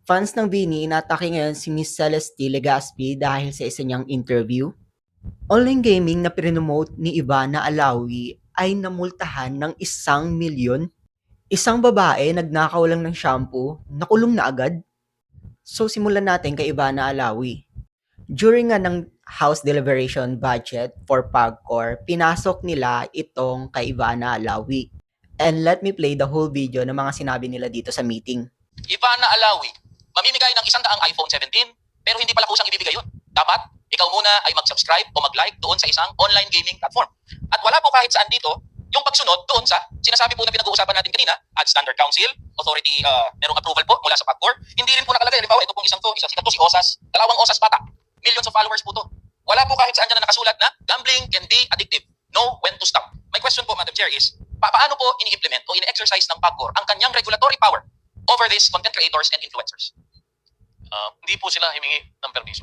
Fans ng BINI inatake ngayon si Miss Celeste Legaspi dahil sa isa niyang interview. Online gaming na prinomote ni Ivana Alawi ay namultahan ng 1 milyon. Isang babae nagnakaw lang ng shampoo, nakulong na agad. So simulan natin kay Ivana Alawi. During nga ng House Deliberation Budget for PAGCOR, pinasok nila itong kay Ivana Alawi. And let me play the whole video ng mga sinabi nila dito sa meeting. Ivana Alawi, mamimigay ng 100 iPhone 17, pero hindi pala kusang ibibigay yun. Dapat, ikaw muna ay mag-subscribe o mag-like doon sa isang online gaming platform. At wala po kahit saan dito yung pagsunod doon sa sinasabi po na pinag-uusapan natin kanina at Standard Council, Authority, merong approval po mula sa PAGCOR. Hindi rin po nakalagay. Halimbawa, ito pong isang sikat to, si Osas, dalawang Osas Pata. Millions of followers po to. Wala po kahit saan dyan na nakasulat na gambling can be addictive. Know when to stop. My question po, Madam Chair, is paano po ini-implement o ini-exercise ng PAGCOR ang kanyang regulatory power over these content creators and influencers? Hindi po sila himingi ng permiso.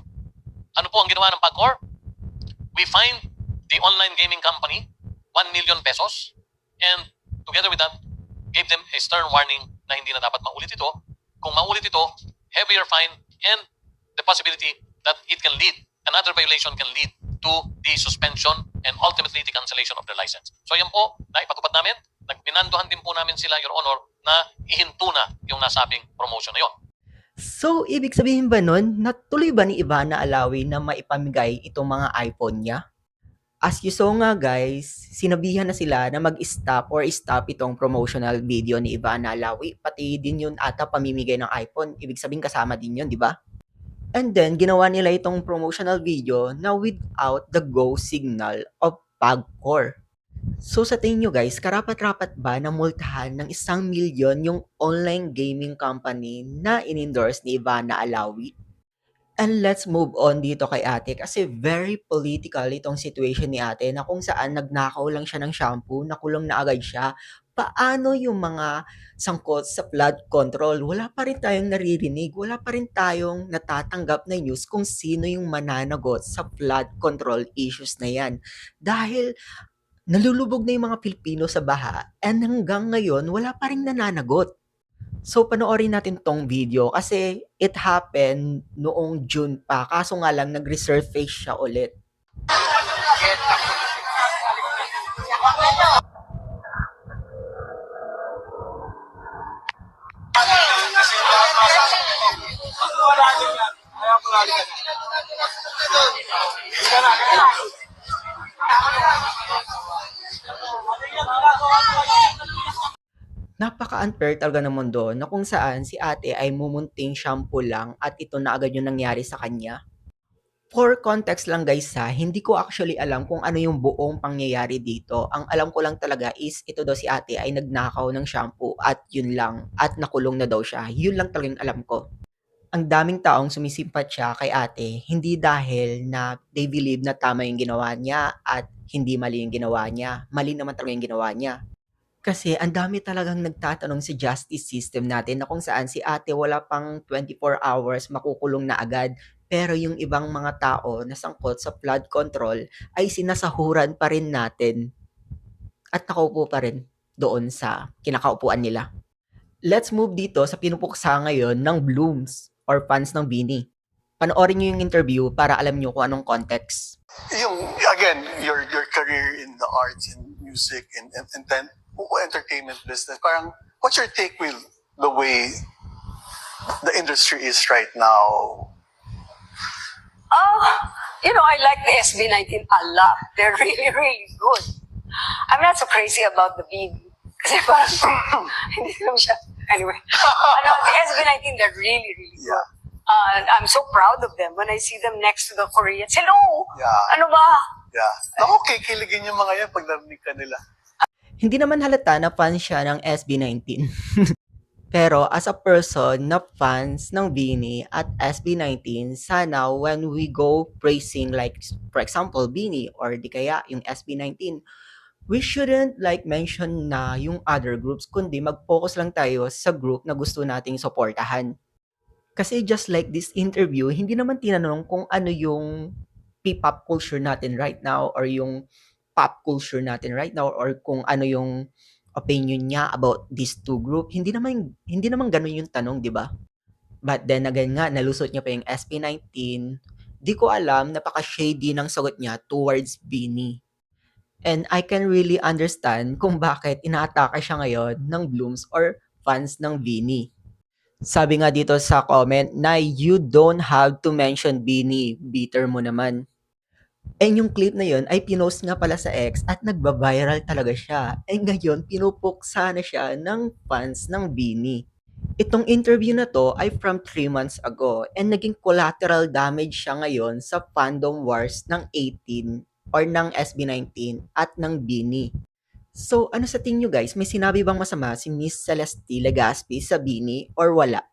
Ano po ang ginawa ng PAGCOR? We fined the online gaming company 1 million pesos and together with that, gave them a stern warning na hindi na dapat maulit ito. Kung maulit ito, heavier fine and the possibility that it can lead, another violation can lead to the suspension and ultimately the cancellation of their license. So yan po, naipatupad namin, nagpinanduhan din po namin sila, Your Honor, na ihinto na yung nasabing promotion na yon. So, ibig sabihin ba nun, natuloy ba ni Ivana Alawi na maipamigay itong mga iPhone niya? As you saw nga guys, sinabihan na sila na mag-stop or stop itong promotional video ni Ivana Alawi. Pati din yun ata pamimigay ng iPhone. Ibig sabihin kasama din yun, di ba? And then, ginawa nila itong promotional video na without the go signal of PAGCOR. So sa tingin nyo guys, karapat-rapat ba na multahan ng 1 milyon yung online gaming company na in-endorse ni Ivana Alawi? And let's move on dito kay ate kasi very political itong situation ni ate na kung saan nagnakaw lang siya ng shampoo, nakulong na agad siya. Paano yung mga sangkot sa flood control? Wala pa rin tayong naririnig, wala pa rin tayong natatanggap na news kung sino yung mananagot sa flood control issues na yan. Dahil nalulubog na yung mga Pilipino sa baha and hanggang ngayon wala pa rin nananagot. So panoorin natin tong video kasi it happened noong June pa kaso nga lang nag-resurface siya ulit. Napaka-unfair talaga ng mundo na kung saan si ate ay mumunting shampoo lang at ito na agad yung nangyari sa kanya. For context lang guys ha, hindi ko actually alam kung ano yung buong pangyayari dito. Ang alam ko lang talaga is ito daw si ate ay nagnakaw ng shampoo at yun lang. At nakulong na daw siya. Yun lang talaga yung alam ko. Ang daming taong sumisimpat siya kay ate, hindi dahil na they believe na tama yung ginawa niya at hindi mali yung ginawa niya. Mali naman talaga yung ginawa niya. Kasi ang dami talagang nagtatanong sa justice system natin na kung saan si ate wala pang 24 hours makukulong na agad. Pero yung ibang mga tao na sangkot sa flood control ay sinasahuran pa rin natin at nakaupo pa rin doon sa kinakaupuan nila. Let's move dito sa pinupuksa ngayon ng Blooms or fans ng Bini. Panoorin nyo yung interview para alam nyo kung anong context. Again, your career in the arts and music and then entertainment business, parang, what's your take with the way the industry is right now? I like the SB19 a lot. They're really, really good. I'm not so crazy about the bean. Kasi parang, hindi naman siya. Anyway, the SB19, they're really, really good. Yeah. I'm so proud of them when I see them next to the Koreans. Hello! Yeah. Ano ba? Yeah. Naku, kikiligin yung mga yan pag narinig ka nila. Hindi naman halata na fan siya ng SB19. Pero as a person na fans ng Bini at SB19, sana when we go praising like for example Bini or di kaya yung SB19, we shouldn't like mention na yung other groups kundi mag-focus lang tayo sa group na gusto nating suportahan. Kasi just like this interview, hindi naman tinanong kung ano yung P-pop culture natin right now or yung pop culture natin right now or kung ano yung opinion niya about these two group. Hindi naman ganun yung tanong, 'di ba? But then again nga, nalusot niya pa yung SB19. Di ko alam, napaka-shady ng sagot niya towards Beanie. And I can really understand kung bakit inaatake siya ngayon ng Blooms or fans ng Beanie. Sabi nga dito sa comment na you don't have to mention Beanie, bitter mo naman. And yung clip na yun ay pinost nga pala sa X at nagba-viral talaga siya. And ngayon, pinupuksa na siya ng fans ng Beanie. Itong interview na to ay from 3 months ago and naging collateral damage siya ngayon sa fandom wars ng 18 or ng SB19 at ng Beanie. So, ano sa tingin nyo guys? May sinabi bang masama si Miss Celeste Legaspi sa Beanie or wala?